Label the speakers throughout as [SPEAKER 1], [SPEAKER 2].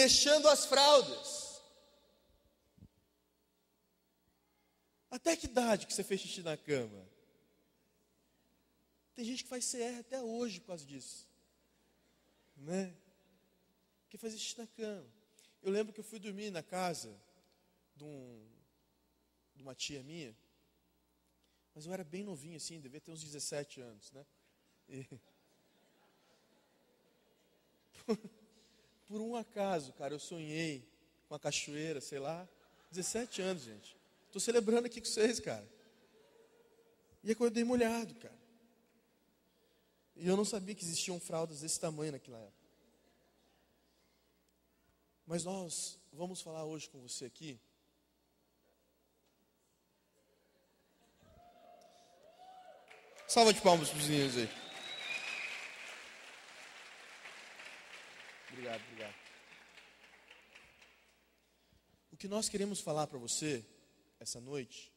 [SPEAKER 1] deixando as fraldas. Até que idade que você fez xixi na cama? Tem gente que faz CR até hoje por causa disso, né? Que faz xixi na cama. Eu lembro que eu fui dormir na casa de uma tia minha, mas eu era bem novinho assim, devia ter uns 17 anos, né? E por um acaso, cara, eu sonhei com a cachoeira, sei lá, 17 anos, gente. Estou celebrando aqui com vocês, cara. E acordei molhado, cara. E eu não sabia que existiam fraldas desse tamanho naquela época. Mas nós vamos falar hoje com você aqui salva de palmas para os meninos aí. Obrigado. O que nós queremos falar para você essa noite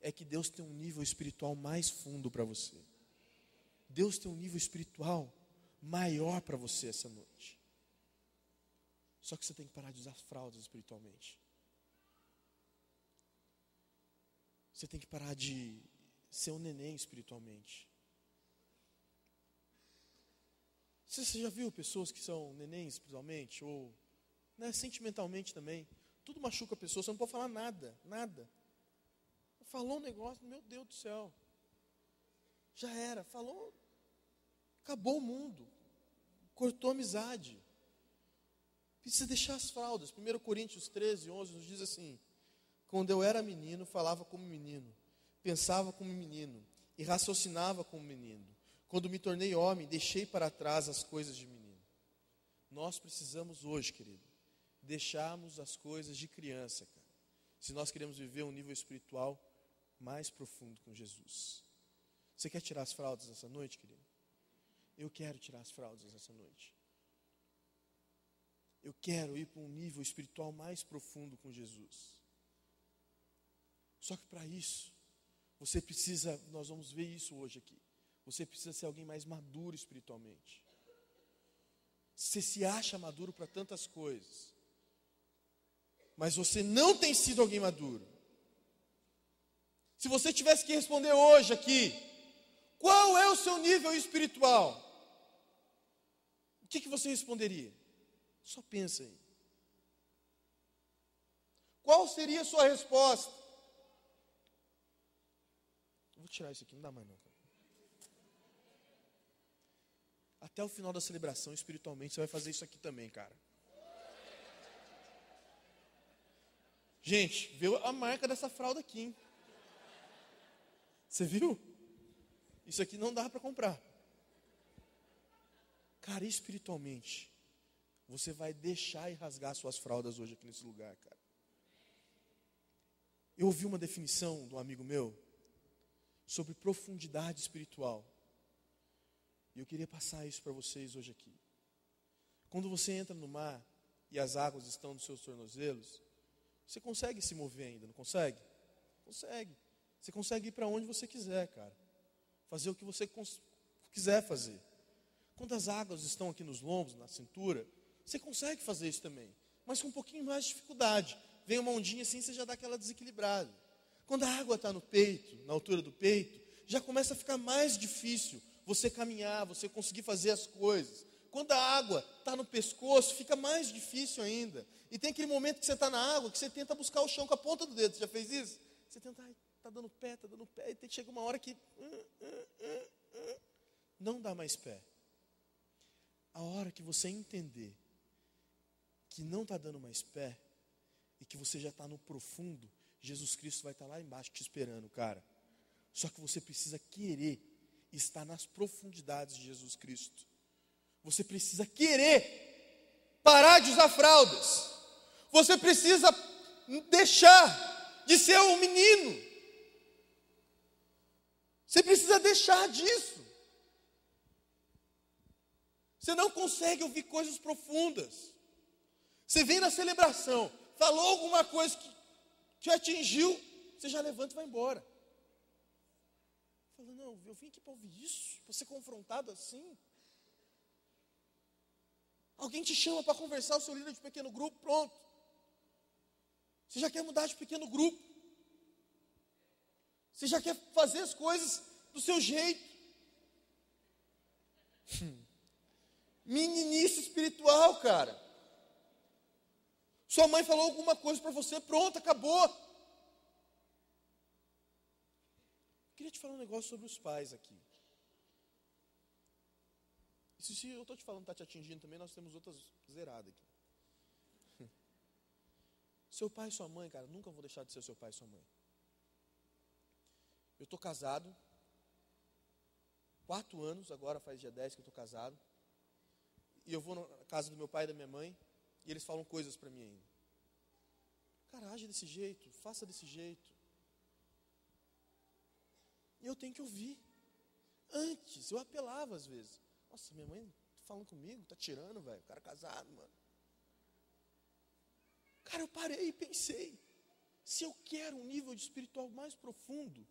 [SPEAKER 1] é que Deus tem um nível espiritual mais fundo para você. Deus tem um nível espiritual maior para você essa noite. Só que você tem que parar de usar fraldas espiritualmente. Você tem que parar de ser um neném espiritualmente. Você já viu pessoas que são neném espiritualmente? Ou sentimentalmente também? Tudo machuca a pessoa, você não pode falar nada. Falou um negócio, meu Deus do céu. Já era, falou, acabou o mundo. Cortou a amizade. Precisa deixar as fraldas. 1 Coríntios 13, 11 nos diz assim: quando eu era menino, falava como menino, pensava como menino e raciocinava como menino. Quando me tornei homem, deixei para trás as coisas de menino. Nós precisamos hoje, querido, deixarmos as coisas de criança, cara, se nós queremos viver um nível espiritual mais profundo com Jesus. Você quer tirar as fraldas essa noite, querido? Eu quero tirar as fraldas essa noite. Eu quero ir para um nível espiritual mais profundo com Jesus. Só que para isso, você precisa, nós vamos ver isso hoje aqui, você precisa ser alguém mais maduro espiritualmente. Você se acha maduro para tantas coisas, mas você não tem sido alguém maduro. Se você tivesse que responder hoje aqui, qual é o seu nível espiritual? O que você responderia? Só pensa aí. Qual seria a sua resposta? Eu vou tirar isso aqui, não dá mais não. Até o final da celebração, espiritualmente, você vai fazer isso aqui também, cara. Gente, viu a marca dessa fralda aqui, hein? Você viu? Isso aqui não dá para comprar. Cara, espiritualmente, você vai deixar e rasgar suas fraldas hoje aqui nesse lugar, cara. Eu ouvi uma definição de um amigo meu sobre profundidade espiritual. E eu queria passar isso para vocês hoje aqui. Quando você entra no mar e as águas estão nos seus tornozelos, você consegue se mover ainda, não consegue? Consegue. Você consegue ir para onde você quiser, cara. Fazer o que você quiser fazer. Quando as águas estão aqui nos lombos, na cintura, você consegue fazer isso também, mas com um pouquinho mais de dificuldade. Vem uma ondinha assim, você já dá aquela desequilibrada. Quando a água está no peito, na altura do peito, já começa a ficar mais difícil você caminhar, você conseguir fazer as coisas. Quando a água está no pescoço, fica mais difícil ainda. E tem aquele momento que você está na água, que você tenta buscar o chão com a ponta do dedo. Você já fez isso? Você tenta, está dando pé, e chega uma hora que não dá mais pé. A hora que você entender que não está dando mais pé, e que você já está no profundo, Jesus Cristo vai estar lá embaixo te esperando, cara. Só que você precisa querer estar nas profundidades de Jesus Cristo. Você precisa querer parar de usar fraldas. Você precisa deixar de ser um menino. Você precisa deixar disso. Você não consegue ouvir coisas profundas. Você vem na celebração, falou alguma coisa que te atingiu, você já levanta e vai embora. Fala, não, eu vim aqui para ouvir isso, para ser confrontado assim. Alguém te chama para conversar, o seu líder de pequeno grupo, pronto. Você já quer mudar de pequeno grupo. Você já quer fazer as coisas do seu jeito. Meninice espiritual, cara. Sua mãe falou alguma coisa para você, pronto, acabou. Queria te falar um negócio sobre os pais aqui. Se eu estou te falando, está te atingindo também, nós temos outras zeradas aqui. Seu pai e sua mãe, cara, nunca vou deixar de ser seu pai e sua mãe. Eu estou casado, 4 anos, agora faz dia 10 que eu estou casado. E eu vou na casa do meu pai e da minha mãe, e eles falam coisas para mim ainda. Cara, age desse jeito, faça desse jeito. E eu tenho que ouvir. Antes, eu apelava às vezes. Nossa, minha mãe tá falando comigo, tá tirando, velho. O cara é casado, mano. Cara, eu parei e pensei. Se eu quero um nível de espiritual mais profundo,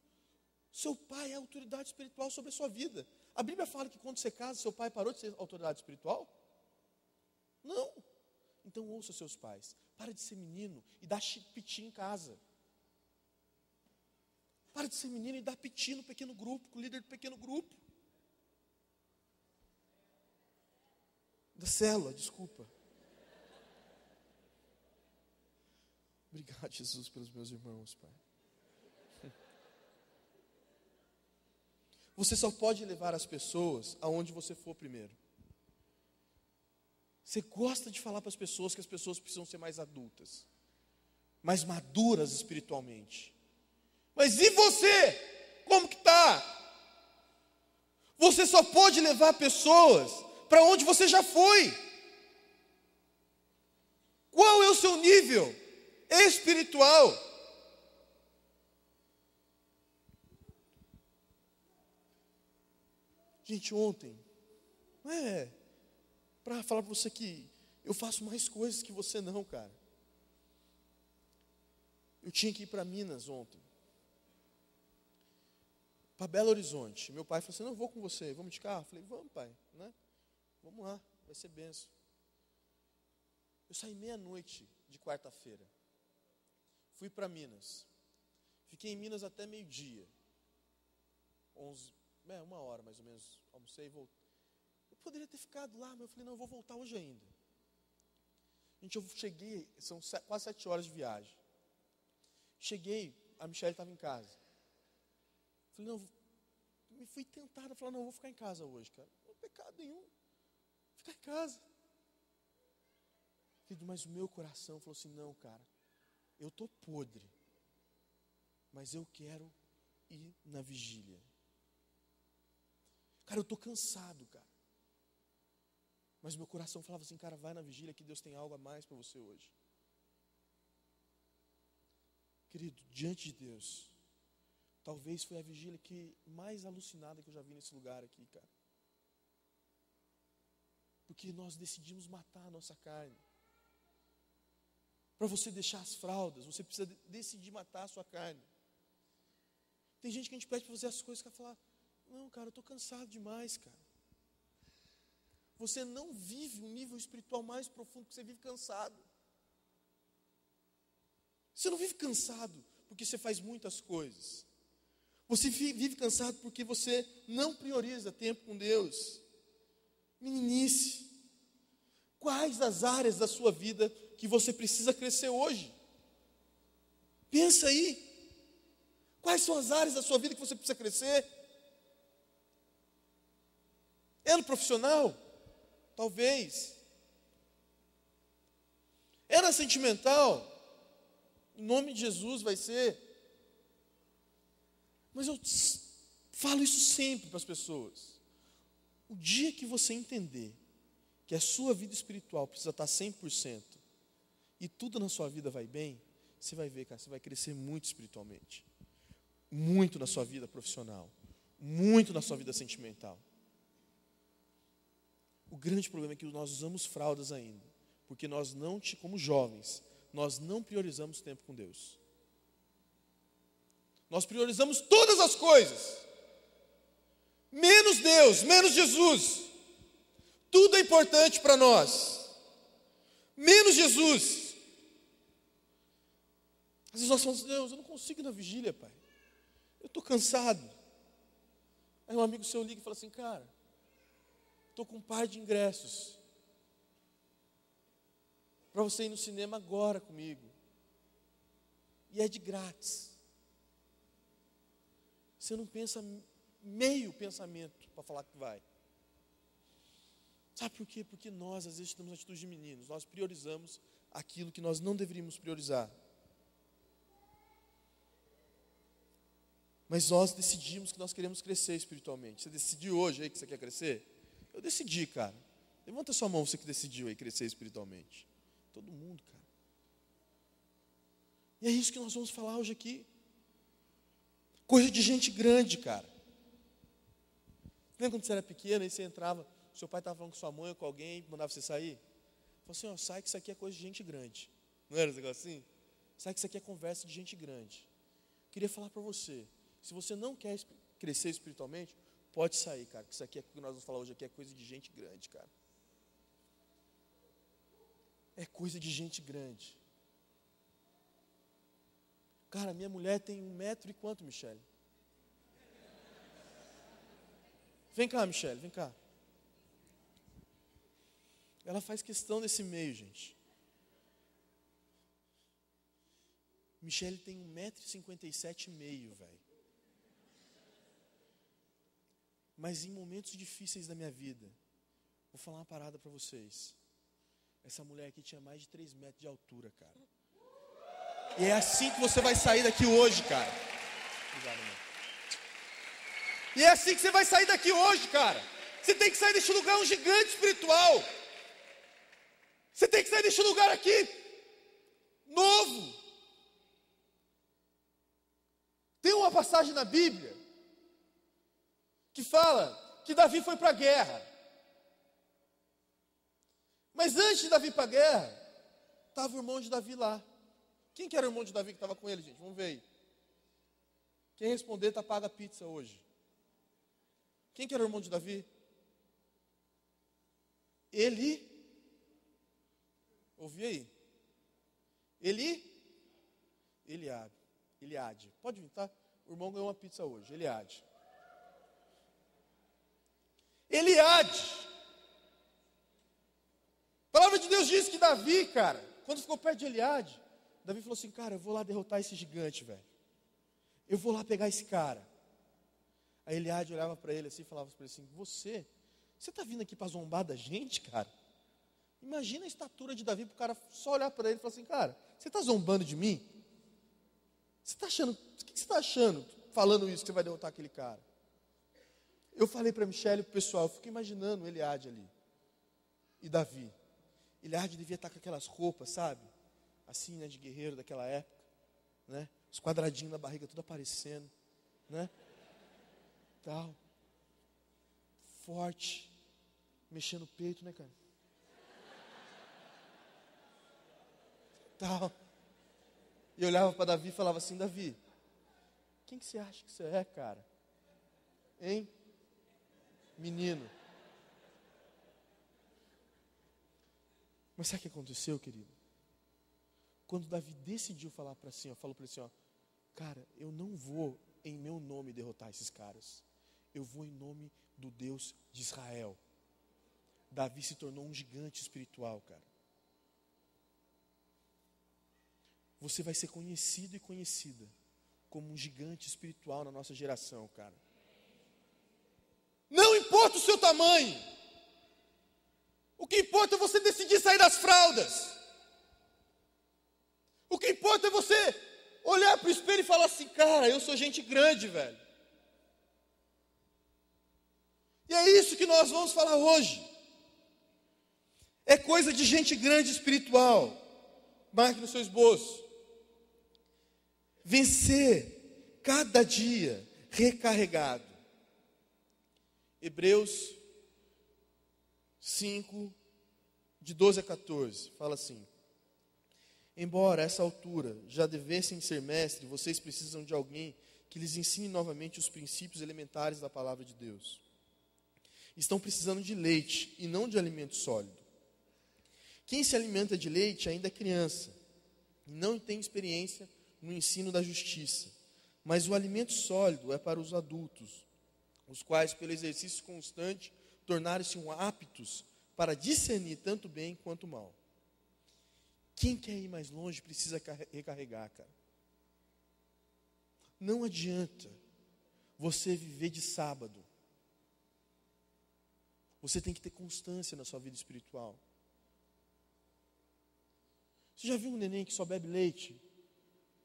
[SPEAKER 1] seu pai é autoridade espiritual sobre a sua vida. A Bíblia fala que quando você casa, seu pai parou de ser autoridade espiritual? Não. Então ouça seus pais. Para de ser menino e dá piti em casa. Para de ser menino e dá piti no pequeno grupo, com o líder do pequeno grupo. Da célula, desculpa. Obrigado, Jesus, pelos meus irmãos, Pai. Você só pode levar as pessoas aonde você for primeiro. Você gosta de falar para as pessoas que as pessoas precisam ser mais adultas, mais maduras espiritualmente. Mas e você? Como que está? Você só pode levar pessoas para onde você já foi. Qual é o seu nível espiritual? Gente, ontem, não é para falar para você que eu faço mais coisas que você não, cara. Eu tinha que ir para Minas ontem, para Belo Horizonte. Meu pai falou assim, não, vou com você, vamos de carro? Eu falei, vamos, pai, né? Vamos lá, vai ser benção. Eu saí meia-noite de quarta-feira. Fui para Minas. Fiquei em Minas até meio-dia. 1 hora mais ou menos. Almocei e voltei. Eu poderia ter ficado lá, mas eu falei, não, eu vou voltar hoje ainda. Gente, eu cheguei, são quase 7 horas de viagem. Cheguei, a Michelle estava em casa. Falei, não, me fui tentada, falei, não, eu vou ficar em casa hoje, cara. Não tem pecado nenhum. Ficar em casa. Mas o meu coração falou assim, não, cara, eu estou podre, mas eu quero ir na vigília. Cara, eu estou cansado, cara. Mas meu coração falava assim, cara, vai na vigília que Deus tem algo a mais para você hoje. Querido, diante de Deus, talvez foi a vigília mais alucinada que eu já vi nesse lugar aqui, cara. Porque nós decidimos matar a nossa carne. Para você deixar as fraldas, você precisa decidir matar a sua carne. Tem gente que a gente pede para fazer as coisas que vai falar, não, cara, eu estou cansado demais, cara. Você não vive um nível espiritual mais profundo porque você vive cansado. Você não vive cansado porque você faz muitas coisas. Você vive cansado porque você não prioriza tempo com Deus. Meninice, quais as áreas da sua vida que você precisa crescer hoje? Pensa aí. Quais são as áreas da sua vida que você precisa crescer? É no profissional? Talvez. É na sentimental? Em nome de Jesus vai ser. Mas eu falo isso sempre para as pessoas. O dia que você entender que a sua vida espiritual precisa estar 100% e tudo na sua vida vai bem, você vai ver, cara, você vai crescer muito espiritualmente. Muito na sua vida profissional. Muito na sua vida sentimental. O grande problema é que nós usamos fraldas ainda. Porque nós não, como jovens, nós não priorizamos tempo com Deus. Nós priorizamos todas as coisas. Menos Deus, menos Jesus. Tudo é importante para nós. menos Jesus. Às vezes nós falamos, Deus, eu não consigo ir na vigília, Pai. Eu estou cansado. Aí um amigo seu liga e fala assim, cara, estou com um par de ingressos para você ir no cinema agora comigo. E é de grátis. Você não pensa meio pensamento para falar que vai. Sabe por quê? Porque nós, às vezes, temos atitude de meninos. Nós priorizamos aquilo que nós não deveríamos priorizar. Mas nós decidimos que nós queremos crescer espiritualmente. Você decidiu hoje aí que você quer crescer? Eu decidi, cara. Levanta sua mão, você que decidiu aí crescer espiritualmente. Todo mundo, cara. E é isso que nós vamos falar hoje aqui. Coisa de gente grande, cara. Lembra quando você era pequeno, aí você entrava, seu pai estava falando com sua mãe ou com alguém, mandava você sair? Falou assim, ó, sai que isso aqui é coisa de gente grande. Não era esse negócio assim? Sai que isso aqui é conversa de gente grande. Queria falar para você, se você não quer crescer espiritualmente, pode sair, cara, que isso aqui é o que nós vamos falar hoje aqui, é coisa de gente grande, cara. É coisa de gente grande. Cara, minha mulher tem 1 metro e quanto, Michele? Vem cá, Michele, vem cá. Ela faz questão desse meio, gente. Michele tem 1,57 m, velho. Mas em momentos difíceis da minha vida, vou falar uma parada para vocês. Essa mulher aqui tinha mais de 3 metros de altura, cara. E é assim que você vai sair daqui hoje, cara. Obrigado, irmão. E é assim que você vai sair daqui hoje, cara. Você tem que sair deste lugar um gigante espiritual. Você tem que sair deste lugar aqui novo. Tem uma passagem na Bíblia que fala que Davi foi para a guerra. Mas antes de Davi ir para a guerra, estava o irmão de Davi lá. Quem que era o irmão de Davi que estava com ele, gente? Vamos ver aí. Quem responder está paga a pizza hoje. Quem que era o irmão de Davi? Ouvi aí. Eliade. Pode vir, tá? O irmão ganhou uma pizza hoje. Eliade. A palavra de Deus diz que Davi, cara, quando ficou perto de Eliade, Davi falou assim, cara, eu vou lá derrotar esse gigante, velho. Eu vou lá pegar esse cara. Aí Eliade olhava para ele assim e falava para ele assim, você está vindo aqui para zombar da gente, cara? Imagina a estatura de Davi para o cara só olhar para ele e falar assim, cara, você está zombando de mim? Você está achando, o que você está achando falando isso que você vai derrotar aquele cara? Eu falei para a Michele e para o pessoal, eu fico imaginando Eliade ali e Davi. Eliade devia estar com aquelas roupas, sabe? Assim, né, de guerreiro daquela época, né? Os quadradinhos na barriga tudo aparecendo, né? Tal. Forte. Mexendo o peito, né, cara? Tal. E eu olhava para Davi e falava assim, Davi, quem que você acha que você é, cara? Hein? Menino. Mas sabe o que aconteceu, querido? Quando Davi decidiu falar para assim, falou para ele assim, ó, cara, eu não vou em meu nome derrotar esses caras. Eu vou em nome do Deus de Israel. Davi se tornou um gigante espiritual, cara. Você vai ser conhecido e conhecida como um gigante espiritual na nossa geração, cara. Não importa o seu tamanho. O que importa é você decidir sair das fraldas. O que importa é você olhar para o espelho e falar assim, cara, eu sou gente grande, velho. E é isso que nós vamos falar hoje. É coisa de gente grande espiritual. Marque no seu esboço. Vencer cada dia recarregado. Hebreus 5, de 12 a 14, fala assim: embora a essa altura já devessem ser mestres, vocês precisam de alguém que lhes ensine novamente os princípios elementares da palavra de Deus. Estão precisando de leite e não de alimento sólido. Quem se alimenta de leite ainda é criança, e não tem experiência no ensino da justiça. Mas o alimento sólido é para os adultos, os quais, pelo exercício constante, tornaram-se aptos para discernir tanto bem quanto mal. Quem quer ir mais longe precisa recarregar, cara. Não adianta você viver de sábado. Você tem que ter constância na sua vida espiritual. Você já viu um neném que só bebe leite?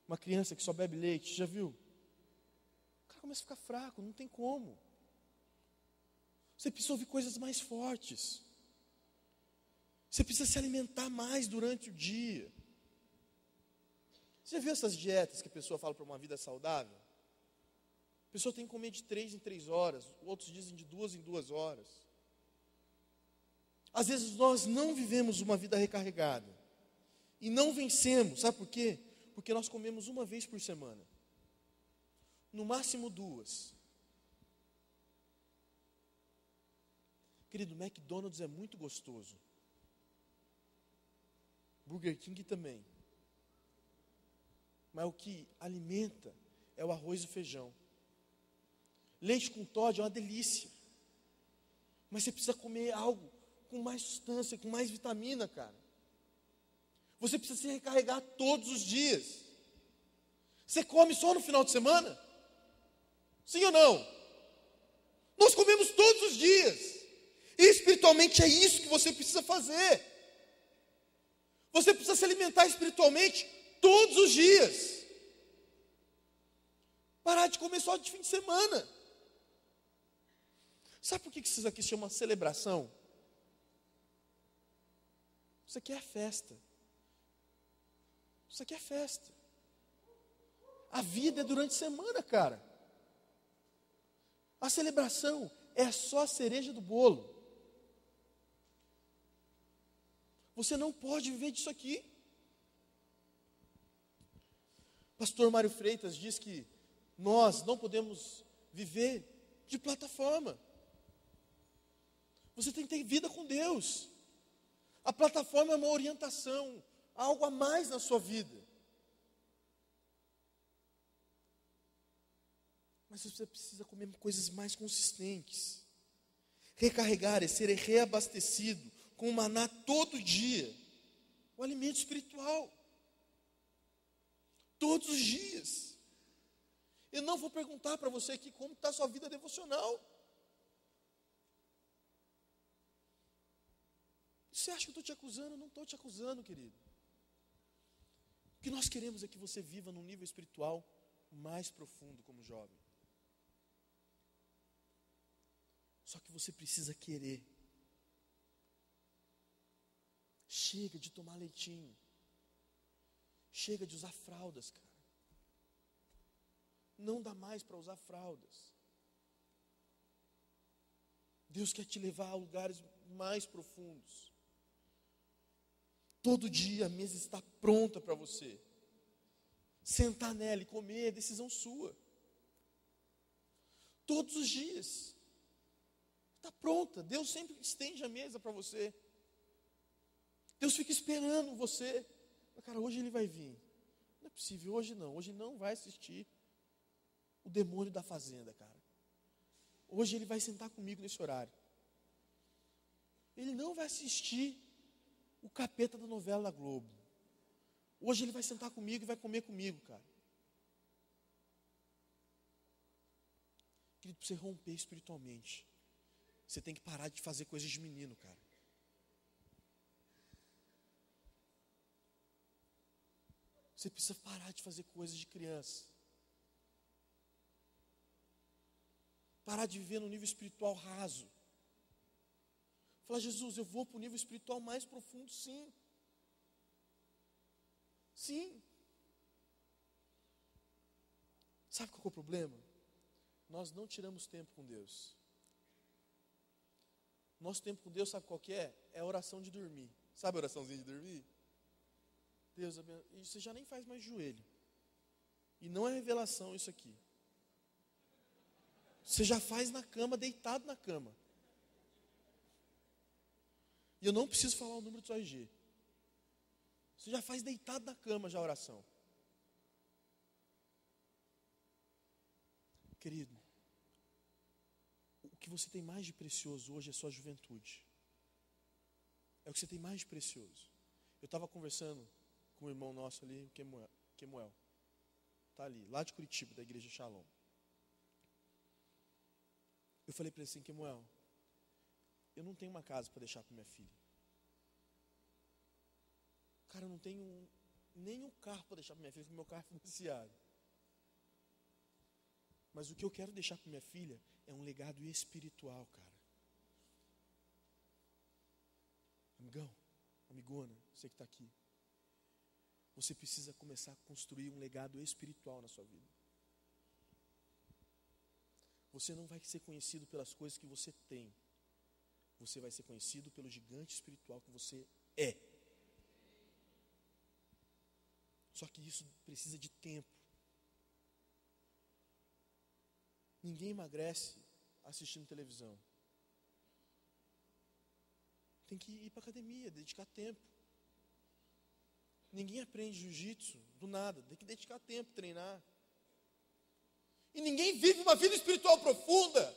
[SPEAKER 1] Uma criança que só bebe leite, já viu? O cara começa a ficar fraco, não tem como. Você precisa ouvir coisas mais fortes. Você precisa se alimentar mais durante o dia. Você já viu essas dietas que a pessoa fala para uma vida saudável? A pessoa tem que comer de 3 em 3 horas, outros dizem de 2 em 2 horas. Às vezes nós não vivemos uma vida recarregada. E não vencemos, sabe por quê? Porque nós comemos uma vez por semana. No máximo 2. Querido, McDonald's é muito gostoso. Burger King também. Mas o que alimenta é o arroz e o feijão. Leite com Toddy é uma delícia. Mas você precisa comer algo com mais substância, com mais vitamina, cara. Você precisa se recarregar todos os dias. Você come só no final de semana? Sim ou não? Nós comemos todos os dias. E espiritualmente é isso que você precisa fazer. Você precisa se alimentar espiritualmente todos os dias. Parar de comer só de fim de semana. Sabe por que isso aqui se chama celebração? Isso aqui é festa. Isso aqui é festa. A vida é durante a semana, cara. A celebração é só a cereja do bolo. Você não pode viver disso aqui. Pastor Mário Freitas diz que nós não podemos viver de plataforma. Você tem que ter vida com Deus. A plataforma é uma orientação, algo a mais na sua vida. Mas você precisa comer coisas mais consistentes. Recarregar é ser reabastecido com o maná todo dia. O alimento espiritual. Todos os dias. Eu não vou perguntar para você aqui como está a sua vida devocional. Você acha que eu estou te acusando? Eu não estou te acusando, querido. O que nós queremos é que você viva num nível espiritual mais profundo como jovem. Só que você precisa querer. Chega de tomar leitinho. Chega de usar fraldas, cara. Não dá mais para usar fraldas. Deus quer te levar a lugares mais profundos. Todo dia a mesa está pronta para você. Sentar nela e comer é decisão sua. Todos os dias. Está pronta. Deus sempre estende a mesa para você. Deus fica esperando você. Cara, hoje ele vai vir. Não é possível, hoje não. Hoje não vai assistir o demônio da fazenda, cara. Hoje ele vai sentar comigo nesse horário. Ele não vai assistir o capeta da novela da Globo. Hoje ele vai sentar comigo e vai comer comigo, cara. Querido, para você romper espiritualmente, você tem que parar de fazer coisas de menino, cara. Você precisa parar de fazer coisas de criança. Parar de viver no nível espiritual raso. Falar, Jesus, eu vou para o nível espiritual mais profundo, sim. Sim. Sabe qual é o problema? Nós não tiramos tempo com Deus. Nosso tempo com Deus, sabe qual que é? É a oração de dormir. Sabe a oraçãozinha de dormir? Deus, e você já nem faz mais joelho. E não é revelação isso aqui. Você já faz na cama, deitado na cama. E eu não preciso falar o número do seu RG. Você já faz deitado na cama já a oração. Querido, o que você tem mais de precioso hoje é sua juventude. É o que você tem mais de precioso. Eu estava conversando com um irmão nosso ali, o Kemuel. Está ali, lá de Curitiba, da igreja Shalom. Eu falei para ele assim, Kemuel, eu não tenho uma casa para deixar para minha filha. Cara, eu não tenho nem um carro para deixar para minha filha, porque meu carro é financiado. Mas o que eu quero deixar para minha filha é um legado espiritual, cara. Amigão, amigona, você que está aqui. Você precisa começar a construir um legado espiritual na sua vida. Você não vai ser conhecido pelas coisas que você tem. Você vai ser conhecido pelo gigante espiritual que você é. Só que isso precisa de tempo. Ninguém emagrece assistindo televisão. Tem que ir para a academia, dedicar tempo. Ninguém aprende jiu-jitsu do nada, tem que dedicar tempo, treinar. E ninguém vive uma vida espiritual profunda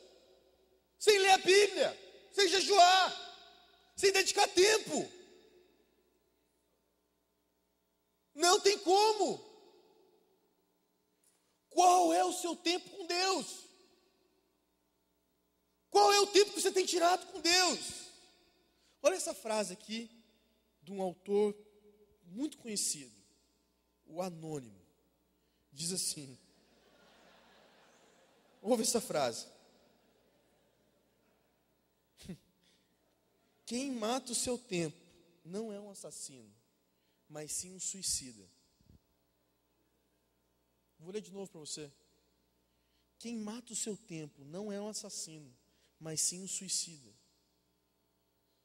[SPEAKER 1] sem ler a Bíblia, sem jejuar, sem dedicar tempo. Não tem como. Qual é o seu tempo com Deus? Qual é o tempo que você tem tirado com Deus? Olha essa frase aqui de um autor muito conhecido, o Anônimo. Diz assim, ouve essa frase. Quem mata o seu tempo não é um assassino, mas sim um suicida. Vou ler de novo para você. Quem mata o seu tempo não é um assassino, mas sim um suicida.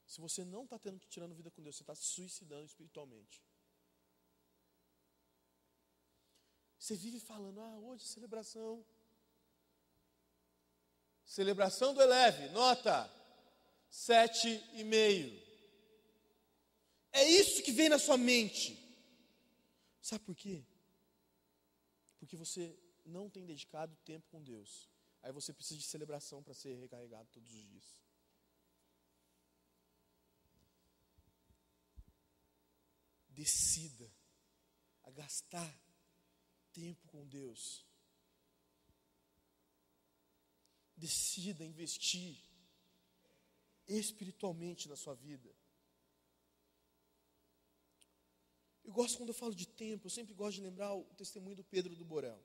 [SPEAKER 1] Se você não está tirando vida com Deus, você está se suicidando espiritualmente. Você vive falando, hoje é celebração. Celebração do Eleve, nota 7,5. É isso que vem na sua mente. Sabe por quê? Porque você não tem dedicado tempo com Deus. Aí você precisa de celebração para ser recarregado todos os dias. Decida a gastar tempo com Deus. Decida investir espiritualmente na sua vida. Eu gosto quando eu falo de tempo, eu sempre gosto de lembrar o testemunho do Pedro do Borel.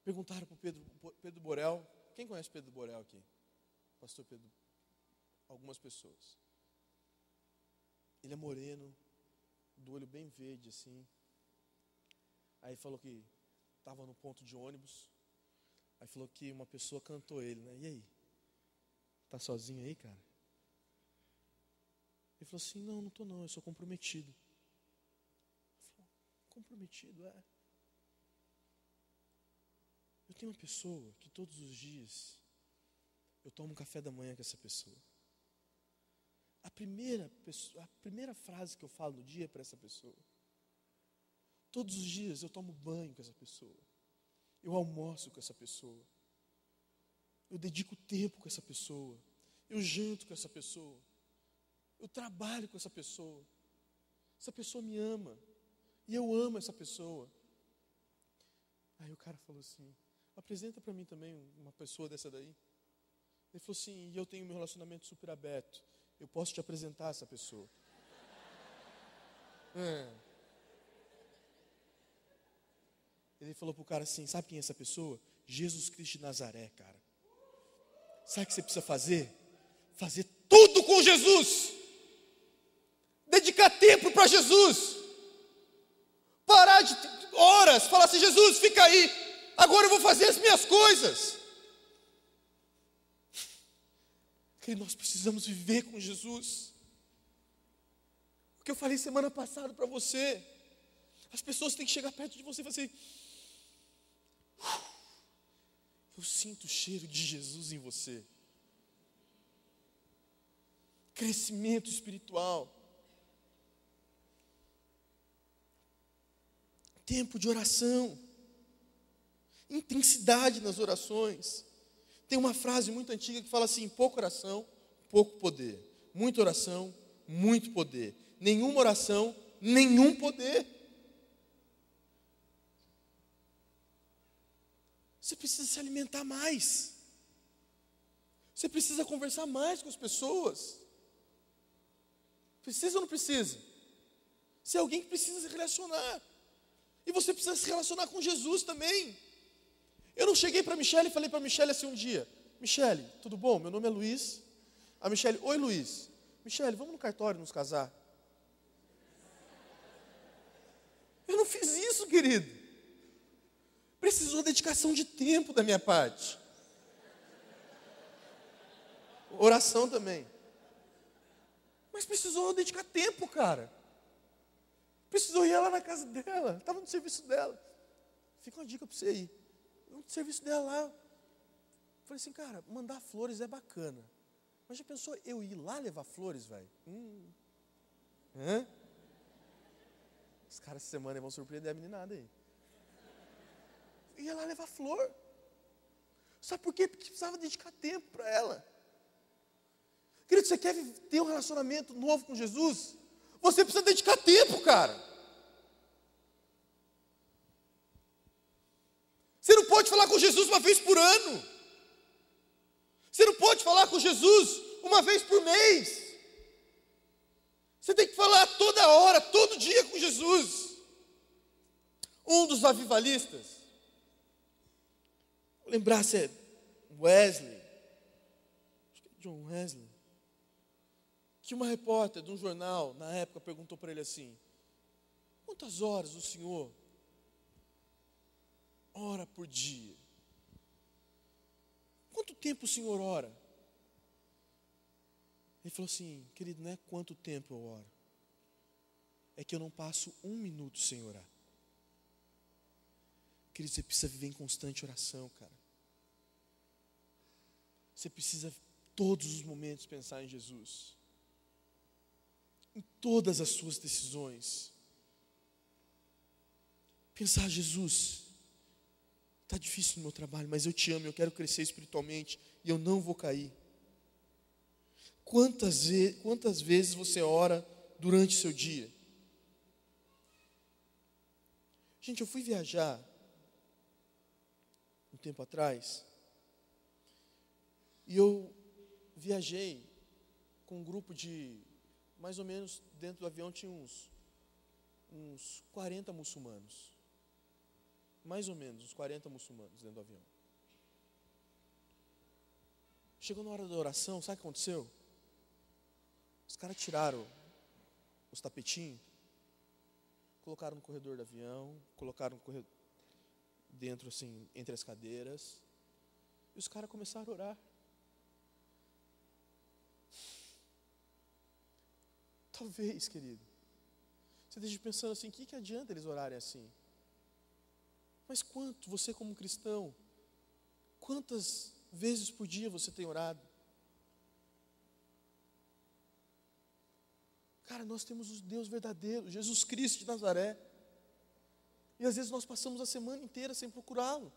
[SPEAKER 1] Perguntaram para o Pedro Borel, quem conhece Pedro Borel aqui? Pastor Pedro, algumas pessoas. Ele é moreno, do olho bem verde assim. Aí falou que estava no ponto de ônibus. Aí falou que uma pessoa cantou ele, né? E aí? Tá sozinho aí, cara? Ele falou assim, não estou não, eu sou comprometido. Ele falou, comprometido, é. Eu tenho uma pessoa que todos os dias eu tomo um café da manhã com essa pessoa. A primeira frase que eu falo no dia é para essa pessoa. Todos os dias eu tomo banho com essa pessoa. Eu almoço com essa pessoa. Eu dedico tempo com essa pessoa. Eu janto com essa pessoa. Eu trabalho com essa pessoa. Essa pessoa me ama. E eu amo essa pessoa. Aí o cara falou assim, apresenta para mim também uma pessoa dessa daí. Ele falou assim, e eu tenho meu relacionamento super aberto. Eu posso te apresentar essa pessoa. Ele falou pro cara assim, sabe quem é essa pessoa? Jesus Cristo de Nazaré, cara. Sabe o que você precisa fazer? Fazer tudo com Jesus. Dedicar tempo para Jesus. Parar de horas, falar assim, Jesus, fica aí. Agora eu vou fazer as minhas coisas. Que nós precisamos viver com Jesus. O que eu falei semana passada para você. As pessoas têm que chegar perto de você e falar assim, eu sinto o cheiro de Jesus em você. Crescimento espiritual. Tempo de oração. Intensidade nas orações. Tem uma frase muito antiga que fala assim: pouca oração, pouco poder. Muita oração, muito poder. Nenhuma oração, nenhum poder. Você precisa se alimentar mais. Você precisa conversar mais com as pessoas. Precisa ou não precisa? Você é alguém que precisa se relacionar. E você precisa se relacionar com Jesus também. Eu não cheguei para a Michele e falei para a Michele assim um dia: Michele, tudo bom? Meu nome é Luiz. A Michele: oi, Luiz. Michele, vamos no cartório nos casar. Eu não fiz isso, querido. Precisou dedicação de tempo da minha parte. Oração também. Mas precisou dedicar tempo, cara. Precisou ir lá na casa dela. Estava no serviço dela. Fica uma dica para você aí. No serviço dela lá. Falei assim, cara, mandar flores é bacana. Mas já pensou eu ir lá levar flores, velho? Os caras essa semana vão surpreender a meninada aí. Ia lá levar flor. Sabe por quê? Porque precisava dedicar tempo para ela. Querido, você quer ter um relacionamento novo com Jesus? Você precisa dedicar tempo, cara. Você não pode falar com Jesus uma vez por ano. Você não pode falar com Jesus uma vez por mês. Você tem que falar toda hora, todo dia com Jesus. Um dos avivalistas, lembrar se é Wesley, acho que é John Wesley, que uma repórter de um jornal, na época, perguntou para ele assim: quantas horas o senhor ora por dia? Quanto tempo o senhor ora? Ele falou assim: querido, não é quanto tempo eu oro, é que eu não passo um minuto sem orar. Querido, você precisa viver em constante oração, cara. Você precisa, todos os momentos, pensar em Jesus. Em todas as suas decisões. Pensar: Jesus, está difícil no meu trabalho, mas eu te amo, eu quero crescer espiritualmente e eu não vou cair. Quantas vezes você ora durante o seu dia? Gente, eu fui viajar um tempo atrás e eu viajei com um grupo de, mais ou menos, dentro do avião tinha uns 40 muçulmanos. Mais ou menos, uns 40 muçulmanos dentro do avião. Chegou na hora da oração, sabe o que aconteceu? Os caras tiraram os tapetinhos, colocaram no corredor do avião, colocaram dentro, assim, entre as cadeiras, e os caras começaram a orar. Talvez, querido, você esteja pensando assim: o que adianta eles orarem assim? Mas quanto, você como cristão, quantas vezes por dia você tem orado? Cara, nós temos o Deus verdadeiro, Jesus Cristo de Nazaré. E às vezes nós passamos a semana inteira sem procurá-lo.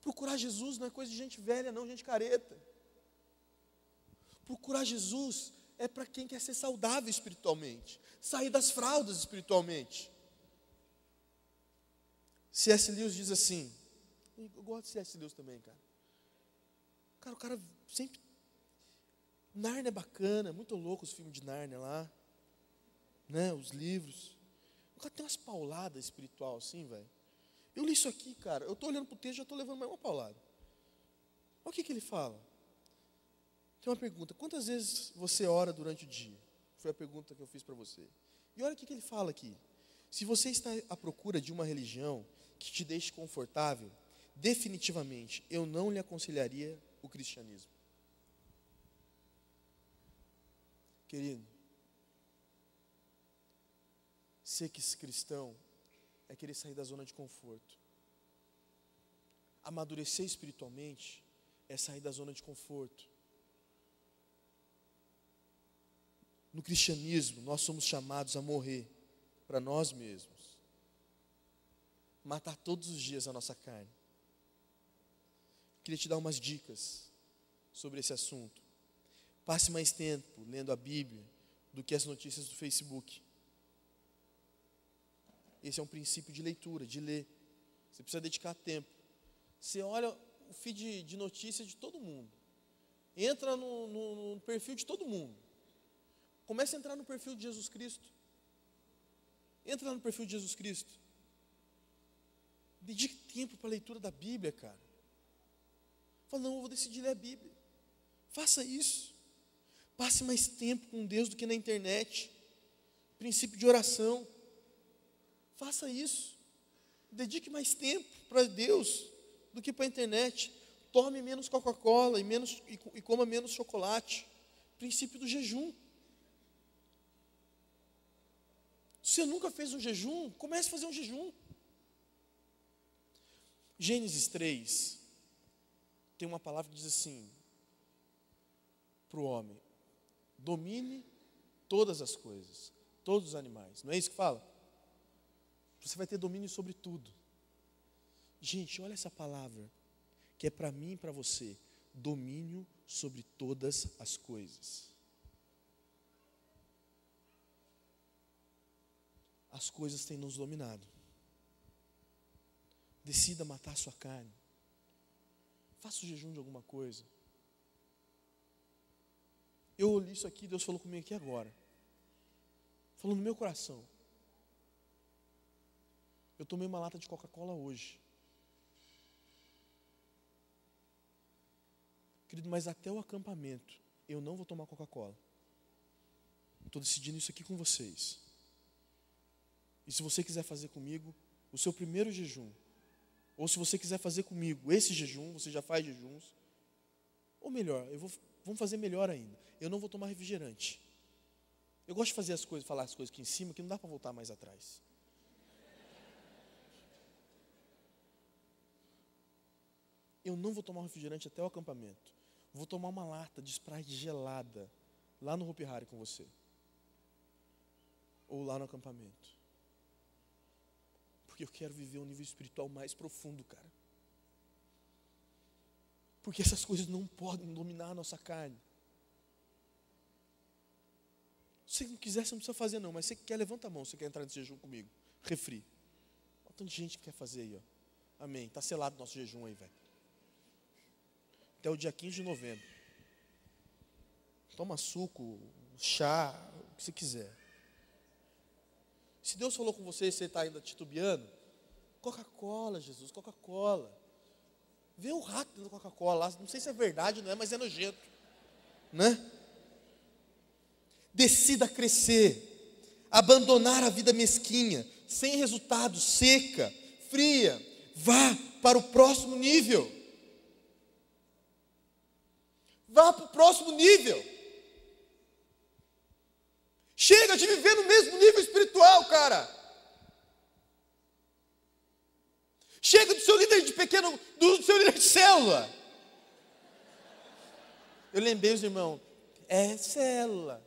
[SPEAKER 1] Procurar Jesus não é coisa de gente velha, não, gente careta. Procurar Jesus é para quem quer ser saudável espiritualmente, sair das fraldas espiritualmente. C.S. Lewis diz assim, eu gosto de C.S. Lewis também, cara. Cara, o cara sempre... Nárnia é bacana, muito louco os filmes de Nárnia lá, né, os livros. O cara tem umas pauladas espiritual assim, velho. Eu li isso aqui, cara, eu estou olhando para o texto e já estou levando mais uma paulada. Olha o que ele fala. Tem uma pergunta: quantas vezes você ora durante o dia? Foi a pergunta que eu fiz para você. E olha o que ele fala aqui. Se você está à procura de uma religião que te deixe confortável, definitivamente eu não lhe aconselharia o cristianismo. Querido, ser cristão é querer sair da zona de conforto. Amadurecer espiritualmente é sair da zona de conforto. No cristianismo, nós somos chamados a morrer para nós mesmos. Matar todos os dias a nossa carne. Queria te dar umas dicas sobre esse assunto. Passe mais tempo lendo a Bíblia do que as notícias do Facebook. Esse é um princípio de leitura, de ler. Você precisa dedicar tempo. Você olha o feed de notícias de todo mundo. Entra no perfil de todo mundo. Comece a entrar no perfil de Jesus Cristo. Entra no perfil de Jesus Cristo. Dedique tempo para a leitura da Bíblia, cara. Fala, não, eu vou decidir ler a Bíblia. Faça isso. Passe mais tempo com Deus do que na internet. Princípio de oração. Faça isso. Dedique mais tempo para Deus do que para a internet. Tome menos Coca-Cola e coma menos chocolate. Princípio do jejum. Se você nunca fez um jejum, comece a fazer um jejum. Gênesis 3 tem uma palavra que diz assim para o homem: domine todas as coisas, todos os animais. Não é isso que fala? Você vai ter domínio sobre tudo. Gente, olha essa palavra, que é para mim e para você: domínio sobre todas as coisas. As coisas têm nos dominado. Decida matar a sua carne. Faça o jejum de alguma coisa. Eu olhei isso aqui, Deus falou comigo aqui agora. Falou no meu coração. Eu tomei uma lata de Coca-Cola hoje. Querido, mas até o acampamento, eu não vou tomar Coca-Cola. Estou decidindo isso aqui com vocês. E se você quiser fazer comigo o seu primeiro jejum, ou se você quiser fazer comigo esse jejum, você já faz jejuns, ou melhor, vamos fazer melhor ainda. Eu não vou tomar refrigerante. Eu gosto de fazer as coisas, falar as coisas aqui em cima, que não dá para voltar mais atrás. Eu não vou tomar um refrigerante até o acampamento. Vou tomar uma lata de Sprite gelada lá no Hopi Hari com você. Ou lá no acampamento. Porque eu quero viver um nível espiritual mais profundo, cara. Porque essas coisas não podem dominar a nossa carne. Se não quiser, você não precisa fazer não, mas você quer, levanta a mão, você quer entrar nesse jejum comigo. Refri. Olha tanta gente que quer fazer aí, ó. Amém. Está selado o nosso jejum aí, velho. Até o dia 15 de novembro. Toma suco, chá, o que você quiser. Se Deus falou com você e você está ainda titubeando, Coca-Cola, Jesus, Coca-Cola. Vê o rato dentro da Coca-Cola lá, não sei se é verdade, não é, mas é nojento. Né? Decida crescer, abandonar a vida mesquinha, sem resultado, seca, fria. Vá para o próximo nível. Vá para o próximo nível. Chega de viver no mesmo nível espiritual, cara. Chega do seu líder de pequeno, do seu líder de célula. Eu lembrei os irmãos, é célula.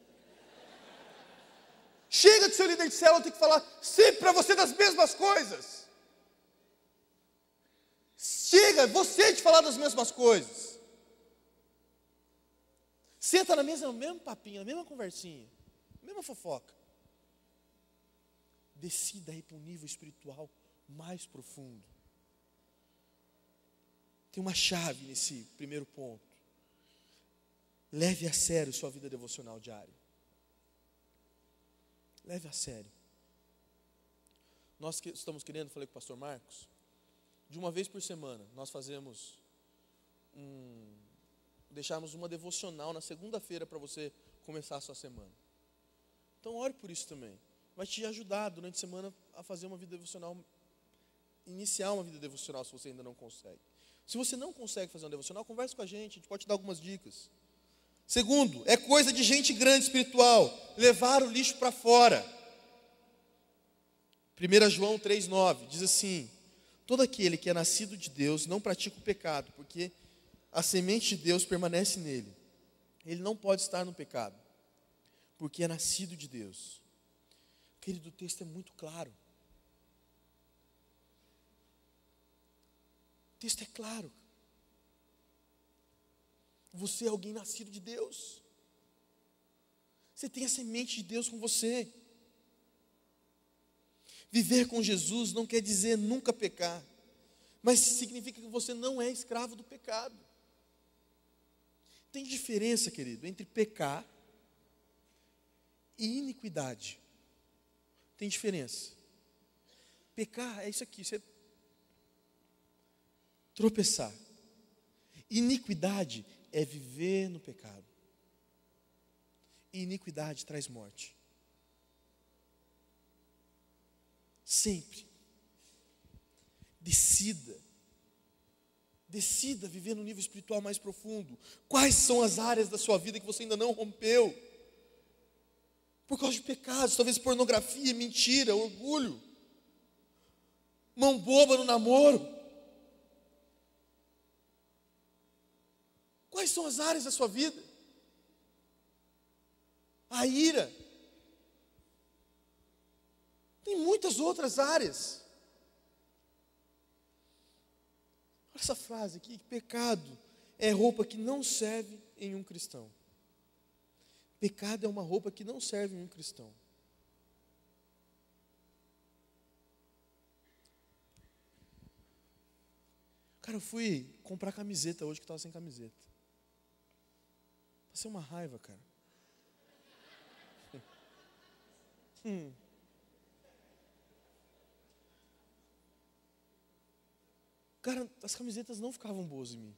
[SPEAKER 1] Chega do seu líder de célula, tem que falar sempre para você das mesmas coisas. Chega você de falar das mesmas coisas. Senta na mesa, no mesmo papinho, na mesma conversinha. Mesma fofoca. Decida ir para um nível espiritual mais profundo. Tem uma chave nesse primeiro ponto. Leve a sério sua vida devocional diária. Leve a sério. Nós estamos querendo, falei com o pastor Marcos, de uma vez por semana, nós fazemos deixarmos uma devocional na segunda-feira para você começar a sua semana. Então ore por isso também. Vai te ajudar durante a semana a fazer uma vida devocional, iniciar uma vida devocional se você ainda não consegue. Se você não consegue fazer uma devocional, converse com a gente pode te dar algumas dicas. Segundo, é coisa de gente grande espiritual, levar o lixo para fora. 1 João 3,9 diz assim: todo aquele que é nascido de Deus não pratica o pecado, porque a semente de Deus permanece nele. Ele não pode estar no pecado, porque é nascido de Deus. Querido, o texto é muito claro. O texto é claro. Você é alguém nascido de Deus. Você tem a semente de Deus com você. Viver com Jesus não quer dizer nunca pecar, mas significa que você não é escravo do pecado. Tem diferença, querido, entre pecar e iniquidade. Tem diferença. Pecar é isso aqui, você tropeçar. Iniquidade é viver no pecado. E iniquidade traz morte. Sempre. Decida viver no nível espiritual mais profundo. Quais são as áreas da sua vida que você ainda não rompeu? Por causa de pecados, talvez pornografia, mentira, orgulho, mão boba no namoro. Quais são as áreas da sua vida? A ira. Tem muitas outras áreas. Olha essa frase aqui: pecado é roupa que não serve em um cristão. Pecado é uma roupa que não serve em um cristão. Cara, eu fui comprar camiseta hoje que estava sem camiseta. Passei uma raiva, cara. Cara, as camisetas não ficavam boas em mim.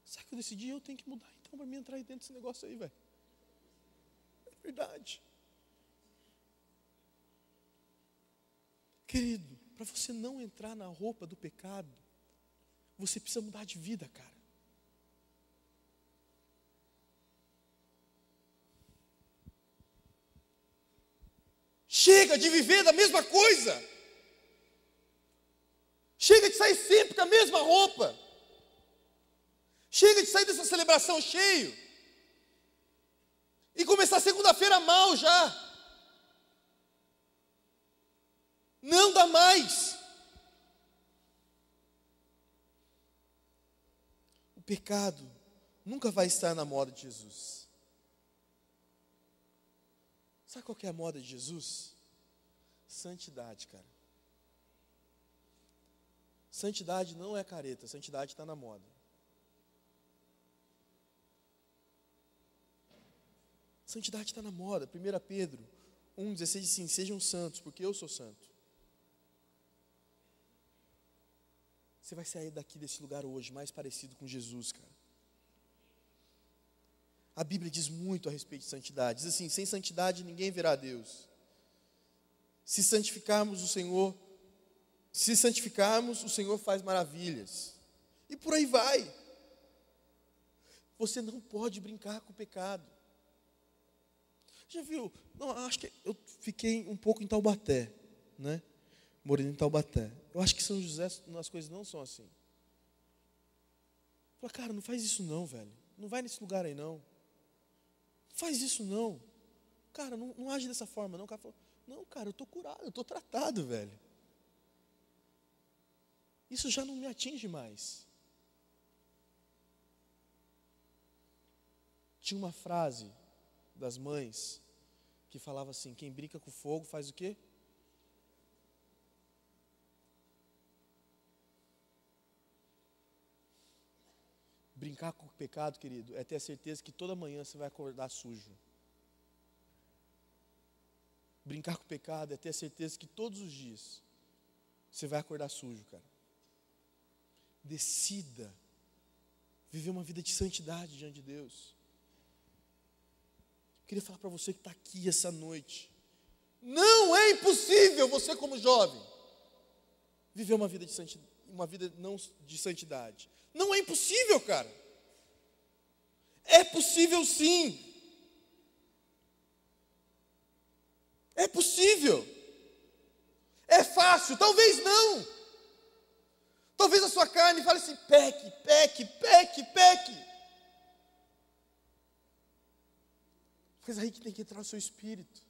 [SPEAKER 1] Sabe que eu decidi? Eu tenho que mudar então para mim entrar aí dentro desse negócio aí, velho. É verdade. Querido, para você não entrar na roupa do pecado, você precisa mudar de vida, cara. Chega de viver da mesma coisa. Chega de sair sempre com a mesma roupa. Chega de sair dessa celebração cheio e começar segunda-feira mal já. Não dá mais. O pecado nunca vai estar na moda de Jesus. Sabe qual que é a moda de Jesus? Santidade, cara. Santidade não é careta, santidade está na moda. Santidade está na moda. 1 Pedro 1,16 diz assim: sejam santos, porque eu sou santo. Você vai sair daqui desse lugar hoje mais parecido com Jesus, cara. A Bíblia diz muito a respeito de santidade. Diz assim: sem santidade ninguém verá a Deus. Se santificarmos, o Senhor faz maravilhas. E por aí vai. Você não pode brincar com o pecado. Já viu? Não, acho que eu fiquei um pouco em Taubaté, né? Morando em Taubaté. Eu acho que São José, as coisas não são assim. Fala, cara, não faz isso não, velho. Não vai nesse lugar aí não. Não faz isso não. Cara, não age dessa forma não. O cara falou, não, cara, eu estou curado, eu estou tratado, velho. Isso já não me atinge mais. Tinha uma frase das mães que falava assim: quem brinca com fogo faz o quê? Brincar com o pecado, querido, é ter a certeza que toda manhã você vai acordar sujo. Brincar com o pecado é ter a certeza que todos os dias você vai acordar sujo, cara. Decida viver uma vida de santidade diante de Deus. Eu queria falar para você que está aqui essa noite: não é impossível você, como jovem, viver uma vida não de santidade. Não é impossível, cara. É possível sim. É possível. É fácil? Talvez não. Talvez a sua carne fale assim: peque, peque, peque, peque. Mas aí que tem que entrar o seu espírito,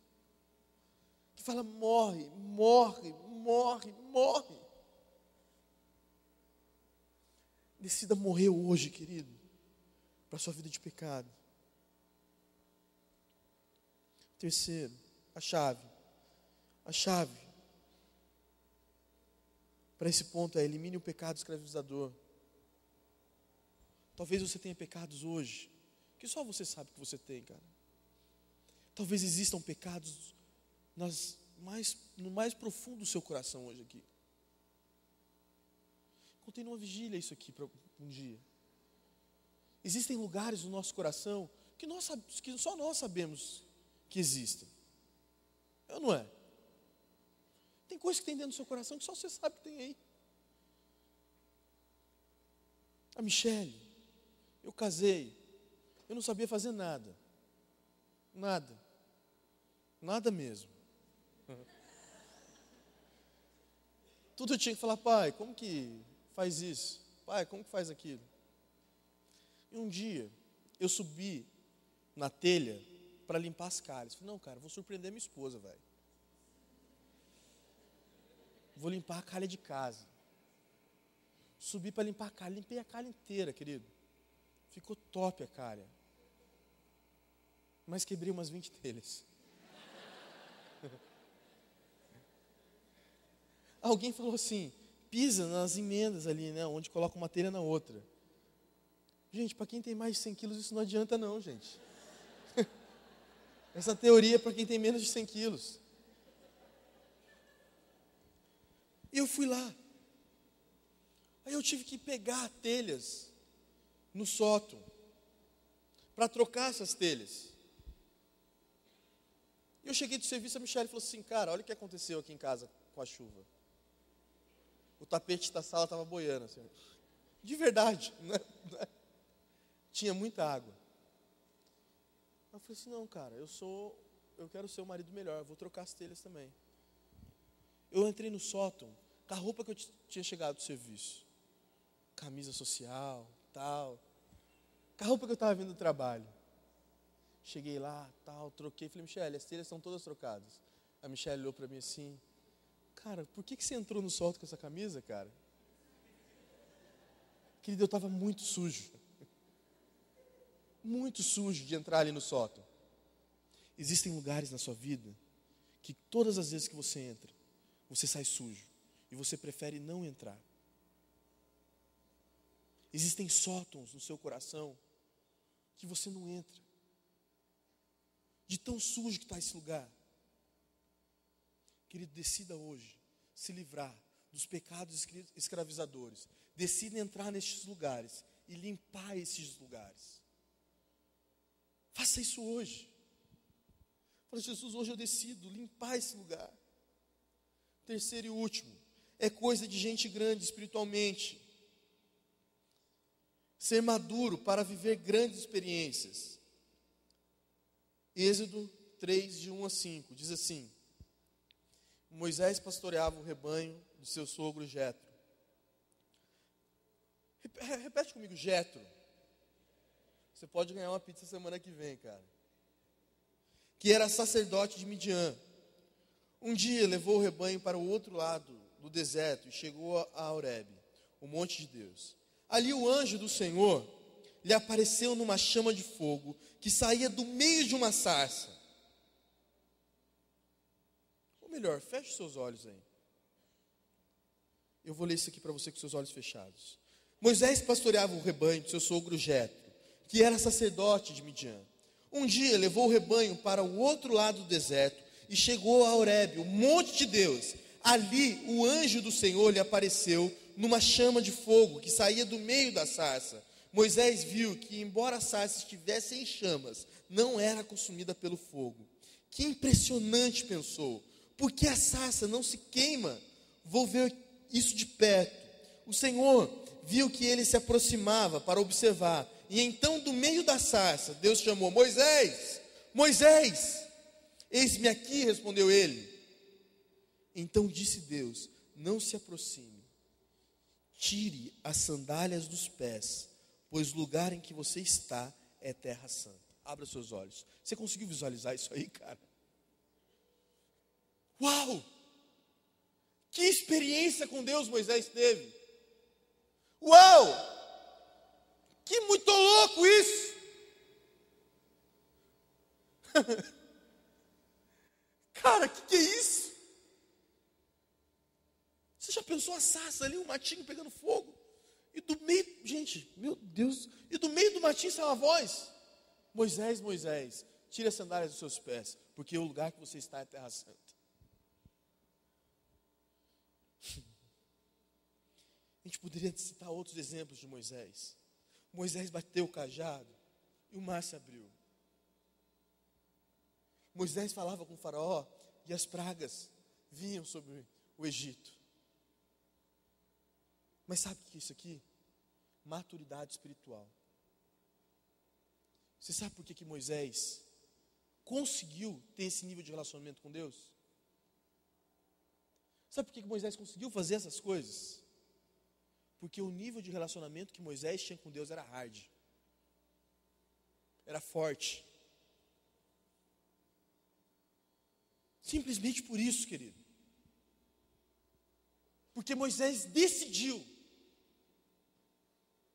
[SPEAKER 1] que fala: morre, morre, morre, morre. Decida morrer hoje, querido, para a sua vida de pecado. Terceiro, a chave para esse ponto é: elimine o pecado escravizador. Talvez você tenha pecados hoje que só você sabe que você tem, cara. Talvez existam pecados no mais profundo do seu coração hoje aqui. Contém numa vigília isso aqui para um dia. Existem lugares no nosso coração que só nós sabemos que existem. Eu não é? Tem coisa que tem dentro do seu coração que só você sabe que tem aí. A Michele, eu casei, eu não sabia fazer nada. Nada mesmo. Tudo eu tinha que falar: pai, como que faz isso? Pai, como que faz aquilo? E um dia, eu subi na telha para limpar as calhas. Falei: não, cara, vou surpreender minha esposa, velho. Vou limpar a calha de casa. Subi para limpar a calha, limpei a calha inteira, querido. Ficou top a calha. Mas quebrei umas 20 telhas. Alguém falou assim: pisa nas emendas ali, né, onde coloca uma telha na outra. Gente, para quem tem mais de 100 quilos, isso não adianta não, gente. Essa teoria é para quem tem menos de 100 quilos. E eu fui lá. Aí eu tive que pegar telhas no sótão para trocar essas telhas. E eu cheguei do serviço, a Michele falou assim: cara, olha o que aconteceu aqui em casa com a chuva. O tapete da sala estava boiando, assim. De verdade, né? Tinha muita água. Eu falei assim: não, cara, eu quero ser o marido melhor, eu vou trocar as telhas também. Eu entrei no sótão com a roupa que eu tinha chegado do serviço. Camisa social, tal. Com a roupa que eu estava vindo do trabalho. Cheguei lá, tal, troquei. Falei: Michele, as telhas estão todas trocadas. A Michele olhou para mim assim: cara, por que você entrou no sótão com essa camisa, cara? Querido, eu estava muito sujo. Muito sujo de entrar ali no sótão. Existem lugares na sua vida que todas as vezes que você entra, você sai sujo. E você prefere não entrar. Existem sótãos no seu coração que você não entra. De tão sujo que está esse lugar. Querido, decida hoje se livrar dos pecados escravizadores. Decida entrar nestes lugares e limpar esses lugares. Faça isso hoje. Fala: Jesus, hoje eu decido limpar esse lugar. Terceiro e último, é coisa de gente grande espiritualmente. Ser maduro para viver grandes experiências. Êxodo 3, de 1 a 5, diz assim: Moisés pastoreava o rebanho do seu sogro Jetro. Repete comigo: Jetro. Você pode ganhar uma pizza semana que vem, cara. Que era sacerdote de Midian. Um dia levou o rebanho para o outro lado do deserto e chegou a Horebe, o monte de Deus. Ali o anjo do Senhor lhe apareceu numa chama de fogo que saía do meio de uma sarça. Ou melhor, feche os seus olhos aí. Eu vou ler isso aqui para você com seus olhos fechados. Moisés pastoreava o rebanho de seu sogro Jetro, que era sacerdote de Midian. Um dia levou o rebanho para o outro lado do deserto e chegou a Horebe, o monte de Deus. Ali o anjo do Senhor lhe apareceu numa chama de fogo que saía do meio da sarça. Moisés viu que, embora a sarça estivesse em chamas, não era consumida pelo fogo. Que impressionante, pensou. Por que a sarça não se queima? Vou ver isso de perto. O Senhor viu que ele se aproximava para observar. E então, do meio da sarça, Deus chamou: Moisés, Moisés. Eis-me aqui, respondeu ele. Então disse Deus: não se aproxime. Tire as sandálias dos pés, pois o lugar em que você está é terra santa. Abra seus olhos. Você conseguiu visualizar isso aí, cara? Uau! Que experiência com Deus Moisés teve. Uau! Que muito louco isso! Cara, que é isso? Você já pensou a sarça ali, um matinho pegando fogo? E do meio, gente, meu Deus, e do meio do matinho sai uma voz: Moisés, Moisés, tire as sandálias dos seus pés, porque o lugar que você está é terra santa. A gente poderia citar outros exemplos de Moisés. Moisés bateu o cajado e o mar se abriu. Moisés falava com o faraó e as pragas vinham sobre o Egito. Mas sabe o que é isso aqui? Maturidade espiritual. Você sabe por que Moisés conseguiu ter esse nível de relacionamento com Deus? Sabe por que Moisés conseguiu fazer essas coisas? Porque o nível de relacionamento que Moisés tinha com Deus era hard. Era forte. Simplesmente por isso, querido. Porque Moisés decidiu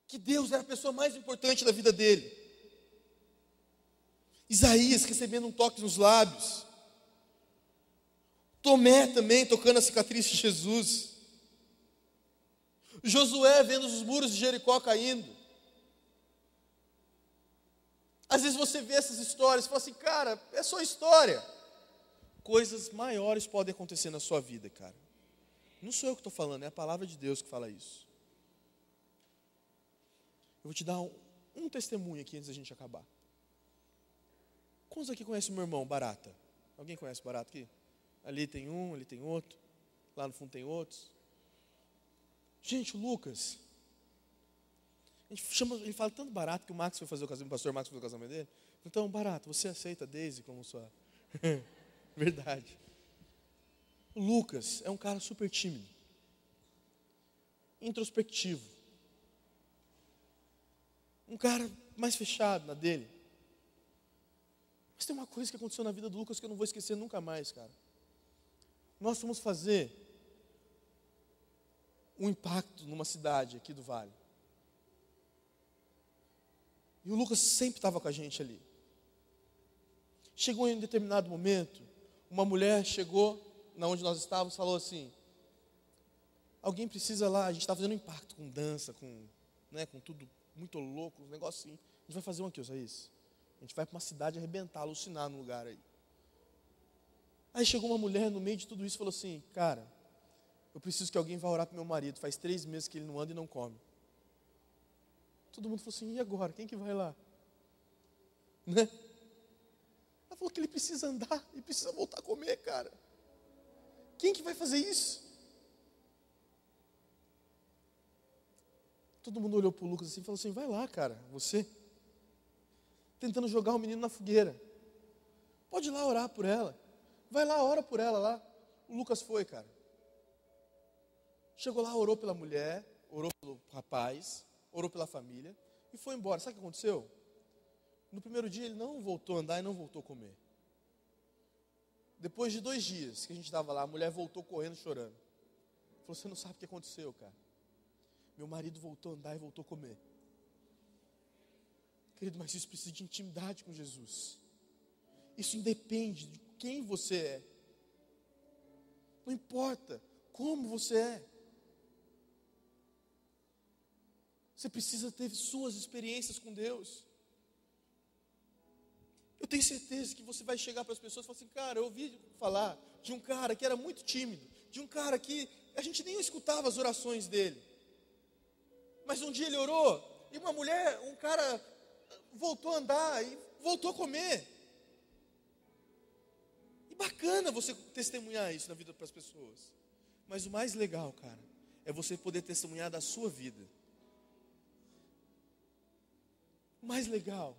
[SPEAKER 1] que Deus era a pessoa mais importante da vida dele. Isaías recebendo um toque nos lábios. Tomé também tocando a cicatriz de Jesus. Josué vendo os muros de Jericó caindo. Às vezes você vê essas histórias e fala assim, cara, é só história. Coisas maiores podem acontecer na sua vida, cara. Não sou eu que estou falando, é a palavra de Deus que fala isso. Eu vou te dar um testemunho aqui antes da gente acabar. Quantos aqui conhecem o meu irmão, Barata? Alguém conhece o Barata aqui? Ali tem um, ali tem outro. Lá no fundo tem outros. Gente, o Lucas, a gente chama, ele fala tanto Barata que o Max foi fazer o casamento, o pastor Max foi fazer o casamento dele. Então, Barata, você aceita a Daisy como sua... Verdade. O Lucas é um cara super tímido, introspectivo, um cara mais fechado na dele. Mas tem uma coisa que aconteceu na vida do Lucas que eu não vou esquecer nunca mais, cara. Nós fomos fazer um impacto numa cidade aqui do Vale. E o Lucas sempre estava com a gente ali. Chegou em um determinado momento, uma mulher chegou na onde nós estávamos, falou assim: alguém precisa lá, a gente está fazendo um impacto com dança, com tudo muito louco, um negócio assim. A gente vai fazer um aqui, Osaís. A gente vai para uma cidade arrebentar, alucinar no lugar aí. Aí chegou uma mulher no meio de tudo isso e falou assim: cara, eu preciso que alguém vá orar para meu marido, faz 3 meses que ele não anda e não come. Todo mundo falou assim: e agora? Quem que vai lá? Né? Ela falou que ele precisa andar e precisa voltar a comer, cara. Quem que vai fazer isso? Todo mundo olhou para o Lucas assim e falou assim: vai lá, cara, você. Tentando jogar o menino na fogueira. Pode ir lá orar por ela. Vai lá, ora por ela lá. O Lucas foi, cara. Chegou lá, orou pela mulher, orou pelo rapaz, orou pela família e foi embora. Sabe o que aconteceu? No primeiro dia ele não voltou a andar e não voltou a comer. Depois de 2 dias que a gente estava lá, a mulher voltou correndo, chorando. Falou: você não sabe o que aconteceu, cara. Meu marido voltou a andar e voltou a comer. Querido, mas isso precisa de intimidade com Jesus. Isso independe de quem você é. Não importa como você é. Você precisa ter suas experiências com Deus. Eu tenho certeza que você vai chegar para as pessoas e falar assim: cara, eu ouvi falar de um cara que era muito tímido, de um cara que a gente nem escutava as orações dele. Mas um dia ele orou e uma mulher, um cara voltou a andar e voltou a comer. E bacana você testemunhar isso na vida para as pessoas. Mas o mais legal, cara, é você poder testemunhar da sua vida. O mais legal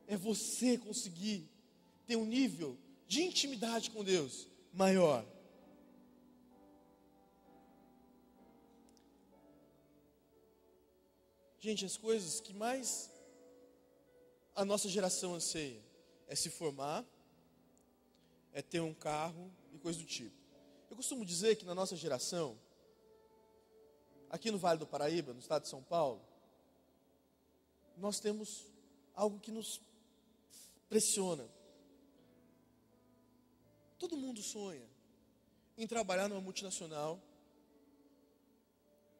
[SPEAKER 1] é você conseguir ter um nível de intimidade com Deus maior. Gente, as coisas que mais a nossa geração anseia? É se formar, é ter um carro e coisa do tipo. Eu costumo dizer que na nossa geração, aqui no Vale do Paraíba, no estado de São Paulo, nós temos algo que nos pressiona. Todo mundo sonha em trabalhar numa multinacional.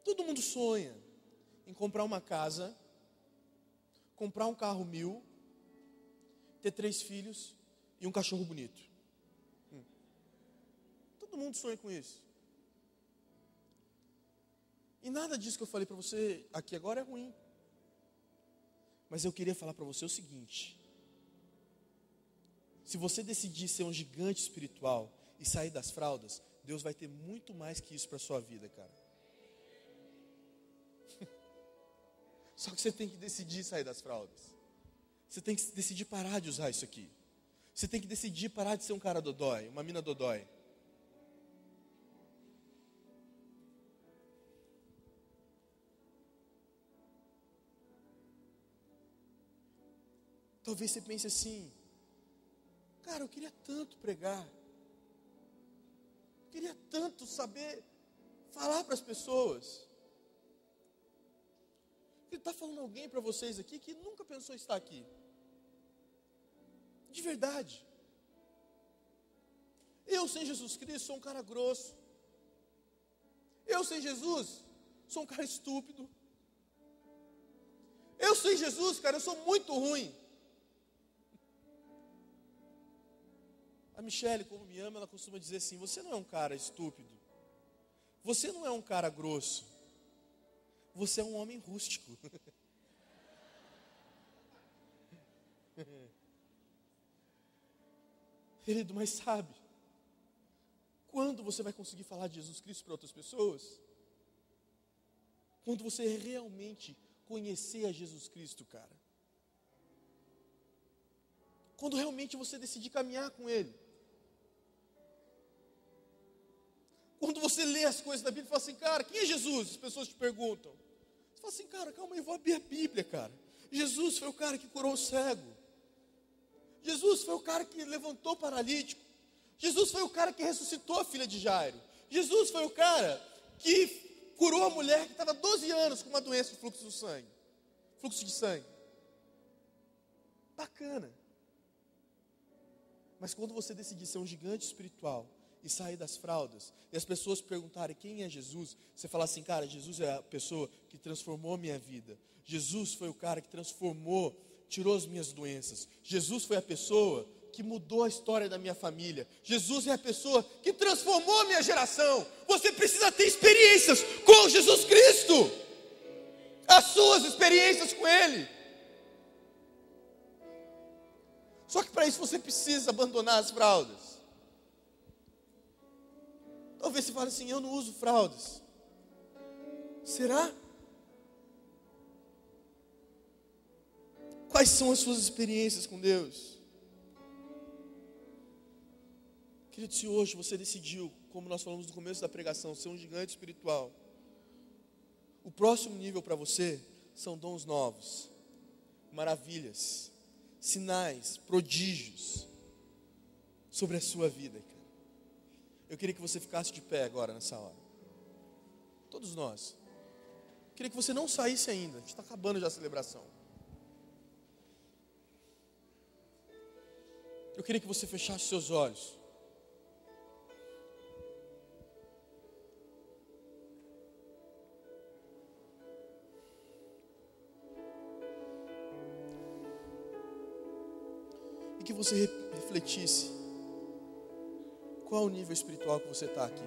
[SPEAKER 1] Todo mundo sonha em comprar uma casa, comprar um carro 1000, ter 3 filhos e um cachorro bonito. Todo mundo sonha com isso. E nada disso que eu falei para você aqui agora é ruim. Mas eu queria falar para você o seguinte: se você decidir ser um gigante espiritual e sair das fraldas, Deus vai ter muito mais que isso para a sua vida, cara. Só que você tem que decidir sair das fraldas. Você tem que decidir parar de usar isso aqui. Você tem que decidir parar de ser um cara dodói, uma mina dodói. Talvez você pense assim: cara, eu queria tanto pregar. Eu queria tanto saber falar para as pessoas. Ele está falando alguém para vocês aqui que nunca pensou em estar aqui. De verdade. Eu sem Jesus Cristo sou um cara grosso. Eu sem Jesus sou um cara estúpido. Eu sem Jesus, cara, eu sou muito ruim. A Michele, como me ama, ela costuma dizer assim: você não é um cara estúpido. Você não é um cara grosso. Você é um homem rústico. Querido, mas sabe, quando você vai conseguir falar de Jesus Cristo para outras pessoas? Quando você realmente conhecer a Jesus Cristo, cara. Quando realmente você decidir caminhar com Ele. Quando você lê as coisas da Bíblia e fala assim: cara, quem é Jesus? As pessoas te perguntam. Você fala assim: cara, calma aí, eu vou abrir a Bíblia, cara. Jesus foi o cara que curou o cego. Jesus foi o cara que levantou o paralítico. Jesus foi o cara que ressuscitou a filha de Jairo. Jesus foi o cara que curou a mulher que estava 12 anos com uma doença de fluxo de sangue. Bacana. Mas quando você decidir ser um gigante espiritual e sair das fraldas, e as pessoas perguntarem quem é Jesus, você fala assim: cara, Jesus é a pessoa que transformou minha vida. Jesus foi o cara que transformou, tirou as minhas doenças. Jesus foi a pessoa que mudou a história da minha família. Jesus é a pessoa que transformou a minha geração. Você precisa ter experiências com Jesus Cristo. As suas experiências com Ele. Só que para isso você precisa abandonar as fraldas. Talvez você fale assim: eu não uso fraldas. Será? Quais são as suas experiências com Deus? Querido, se hoje você decidiu, como nós falamos no começo da pregação, ser um gigante espiritual, o próximo nível para você são dons novos, maravilhas, sinais, prodígios sobre a sua vida, cara. Eu queria que você ficasse de pé agora nessa hora. Todos nós. Eu queria que você não saísse ainda. A gente está acabando já a celebração. Eu queria que você fechasse seus olhos. E que você refletisse: qual é o nível espiritual que você está aqui?